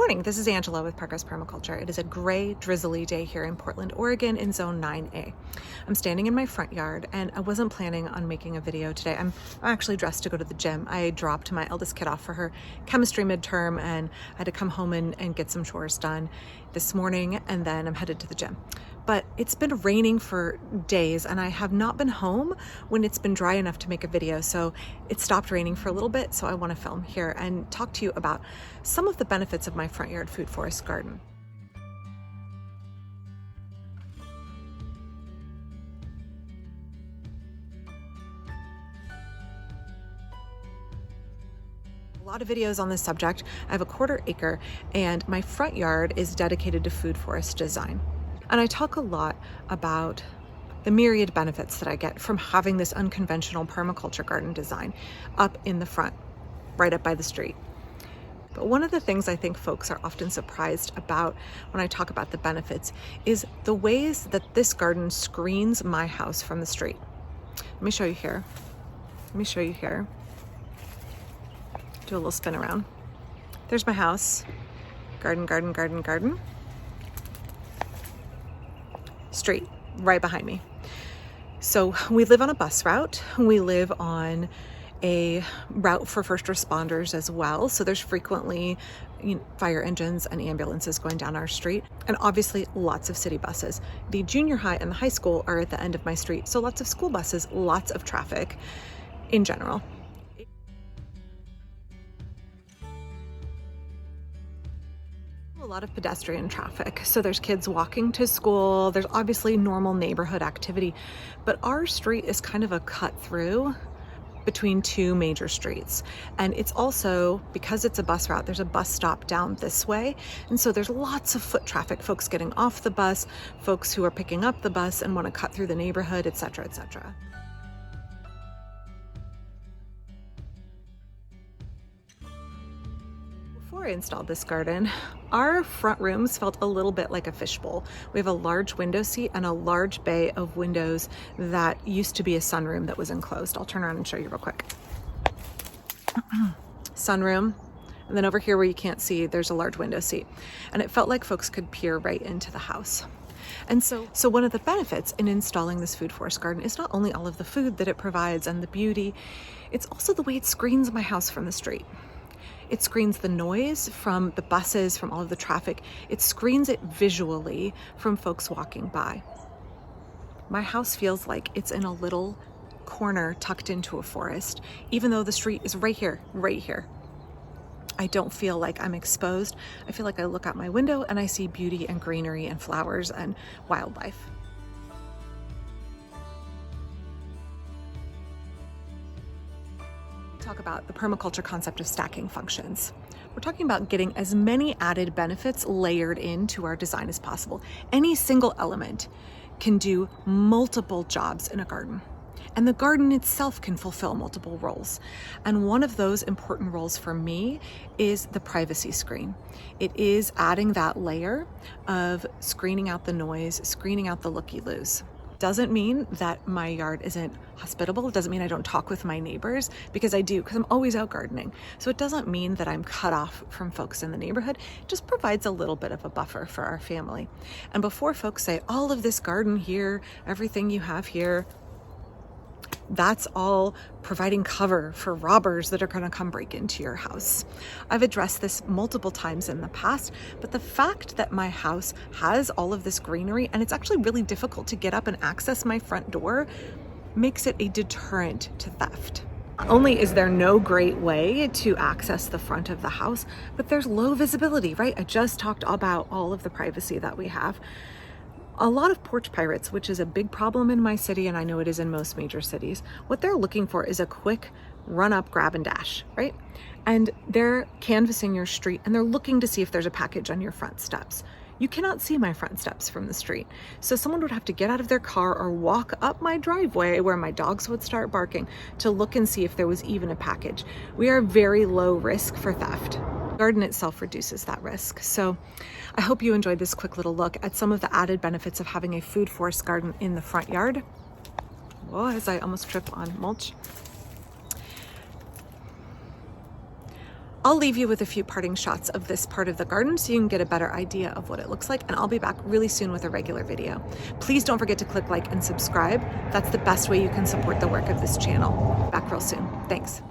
morning, this is Angela with Progress Permaculture. It is a gray, drizzly day here in Portland, Oregon in Zone 9A. I'm standing in my front yard and I wasn't planning on making a video today. I'm actually dressed to go to the gym. I dropped my eldest kid off for her chemistry midterm and I had to come home and get some chores done this morning, and then I'm headed to the gym. But it's been raining for days and I have not been home when it's been dry enough to make a video. So it stopped raining for a little bit. So I want to film here and talk to you about some of the benefits of my front yard food forest garden. A lot of videos on this subject. I have a 1/4 acre and my front yard is dedicated to food forest design. And I talk a lot about the myriad benefits that I get from having this unconventional permaculture garden design up in the front, right up by the street. But one of the things I think folks are often surprised about when I talk about the benefits is the ways that this garden screens my house from the street. Let me show you here. Do a little spin around. There's my house. Garden. Street right behind me. So we live on a bus route. We live on a route for first responders as well. So there's frequently fire engines and ambulances going down our street, and obviously lots of city buses. The junior high and the high school are at the end of my street. So lots of school buses, lots of traffic in general. A lot of pedestrian traffic. So there's kids walking to school. There's obviously normal neighborhood activity, but our street is kind of a cut through between two major streets. And it's also, because it's a bus route, there's a bus stop down this way. And so there's lots of foot traffic, folks getting off the bus, folks who are picking up the bus and want to cut through the neighborhood, etc., etc. Before I installed this garden, our front rooms felt a little bit like a fishbowl. We have a large window seat and a large bay of windows that used to be a sunroom that was enclosed. I'll turn around and show you real quick. Sunroom, and then over here where you can't see, there's a large window seat. And it felt like folks could peer right into the house. And so one of the benefits in installing this food forest garden is not only all of the food that it provides and the beauty, it's also the way it screens my house from the street. It screens the noise from the buses, from all of the traffic. It screens it visually from folks walking by. My house feels like it's in a little corner tucked into a forest, even though the street is right here. I don't feel like I'm exposed. I feel like I look out my window and I see beauty and greenery and flowers and wildlife. Talk about the permaculture concept of stacking functions. We're talking about getting as many added benefits layered into our design as possible. Any single element can do multiple jobs in a garden, and the garden itself can fulfill multiple roles. And one of those important roles for me is the privacy screen. It is adding that layer of screening out the noise, screening out the looky-loos. Doesn't mean that my yard isn't hospitable. It doesn't mean I don't talk with my neighbors, because I do, because I'm always out gardening. So it doesn't mean that I'm cut off from folks in the neighborhood. It just provides a little bit of a buffer for our family. And before folks say, all of this garden here, everything you have here, that's all providing cover for robbers that are going to come break into your house. I've addressed this multiple times in the past, but the fact that my house has all of this greenery and it's actually really difficult to get up and access my front door makes it a deterrent to theft. Not only is there no great way to access the front of the house, but there's low visibility, right? I just talked about all of the privacy that we have. A lot of porch pirates, which is a big problem in my city, and I know it is in most major cities, what they're looking for is a quick run up, grab and dash, right? And they're canvassing your street and they're looking to see if there's a package on your front steps. You cannot see my front steps from the street. So someone would have to get out of their car or walk up my driveway where my dogs would start barking to look and see if there was even a package. We are very low risk for theft. The garden itself reduces that risk. So I hope you enjoyed this quick little look at some of the added benefits of having a food forest garden in the front yard. Whoa, as I almost trip on mulch. I'll leave you with a few parting shots of this part of the garden so you can get a better idea of what it looks like, and I'll be back really soon with a regular video. Please don't forget to click like and subscribe. That's the best way you can support the work of this channel. Back real soon. Thanks.